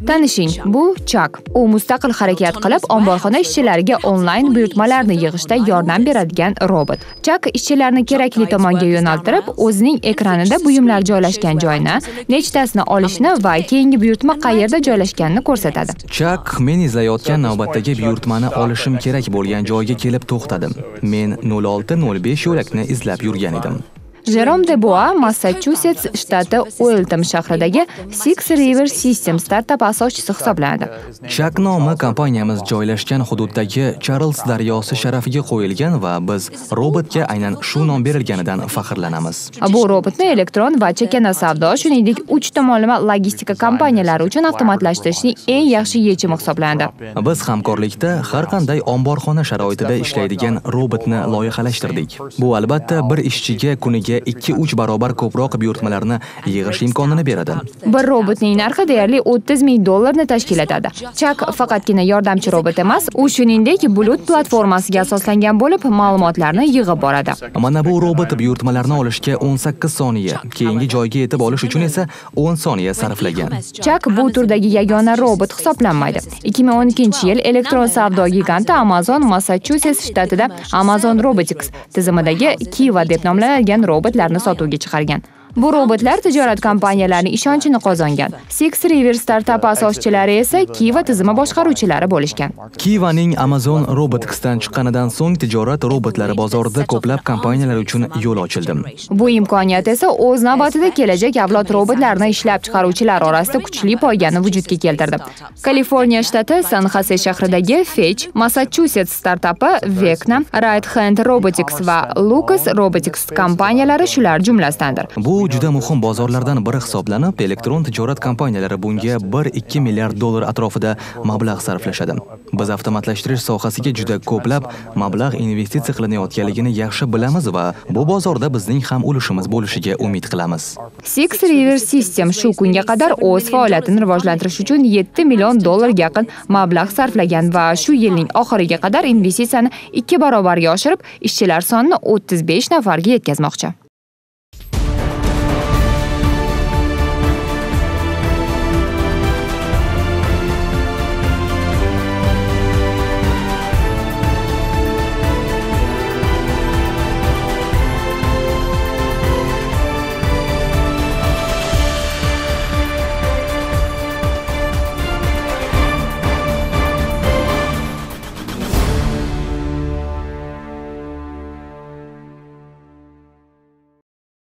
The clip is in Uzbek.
Tanishing, bu Chak. U mustaqil harakat qilib, omborxona ishchilariga onlayn buyurtmalarni yig'ishda yordam beradigan robot. Chak ishchilarni kerakli tomonga yo'naltirib, o'zining ekranida buyumlar joylashgan joyni, nechtasini olishni va keyingi buyurtma qayerda joylashganini ko'rsatadi. Chak, men izlayotgan navbatdagi buyurtmani olishim kerak bo'lgan joyga kelib to'xtadim. Men 0605 yo'lakni izlab yurgan edim. Jerome Debois, Massachusets shtati Uelton shahridagi Six River Systems startap asoschisi hisoblanadi. Chak nomi kompaniyamiz joylashgan hududdagi Charles daryosi sharafiga qo'yilgan va biz robotga aynan shu nom berilganidan faxrlanamiz. Bu robotni elektron va chakana savdo, shuningdek, 3 tomonlama logistika kompaniyalari uchun avtomatlashtirishning eng yaxshi yechimi hisoblanadi. Biz hamkorlikda har qanday omborxona sharoitida ishlaydigan robotni loyihalashtirdik. Bu albatta bir ishchiga kuniga 2-3 barobar ko'proq buyurtmalarni yig'ish imkonini beradi. Bir robotning narxi deyarli $30,000 tashkil etadi. Chak faqatgina yordamchi robot emas, u shuningdek bulut platformasiga asoslangan bo'lib, ma'lumotlarni yig'ib boradi. Mana bu robot buyurtmalarni olishga 18 soniya, keyingi joyga yetib olish uchun esa 10 soniya sarflagan. Chak bu turdagi yagona robot hisoblanmaydi. 2012-yil elektron savdo giganti Amazon Massachusets shtatida Amazon Robotics tizimidagi Kiva deb nomlanadigan robotlarni sotuvga chiqargan. Bu robotlar tijorat kompaniyalarining ishonchini qozongan. Six River startap asoschilari esa Kiva tizimi boshqaruvchilari bo'lishgan. Kivaning Amazon Robotics'dan chiqqanidan so'ng tijorat robotlari bozorida ko'plab kompaniyalar uchun yo'l ochildi. Bu imkoniyat esa o'z navbatida kelajak avlod robotlarini ishlab chiqaruvchilar orasida kuchli poygani vujudga keltirdi. Kaliforniya shtati San Jose shahridagi Fetch, Massachusets startapi Vecna, Right Hand Robotics va Lucas Robotics kompaniyalari shular jumlasidandir. Bu juda muhim bozorlardan biri hisoblanib, elektron tijorat kompaniyalari bunga 1-2 milliard dollar atrofida mablag' sarflashadi. Biz avtomatlashtirish sohasiga juda ko'plab mablag' investitsiya qilinayotganligini yaxshi bilamiz va bu bozorda bizning ham ulushimiz bo'lishiga umid qilamiz. Six River Systems shu kunga qadar o'z faoliyatini rivojlantirish uchun $7 million yaqin mablag' sarflagan va shu yilning oxiriga qadar investitsiyani 2 barobarga oshirib, ishchilar sonini 35 nafarga yetkazmoqchi.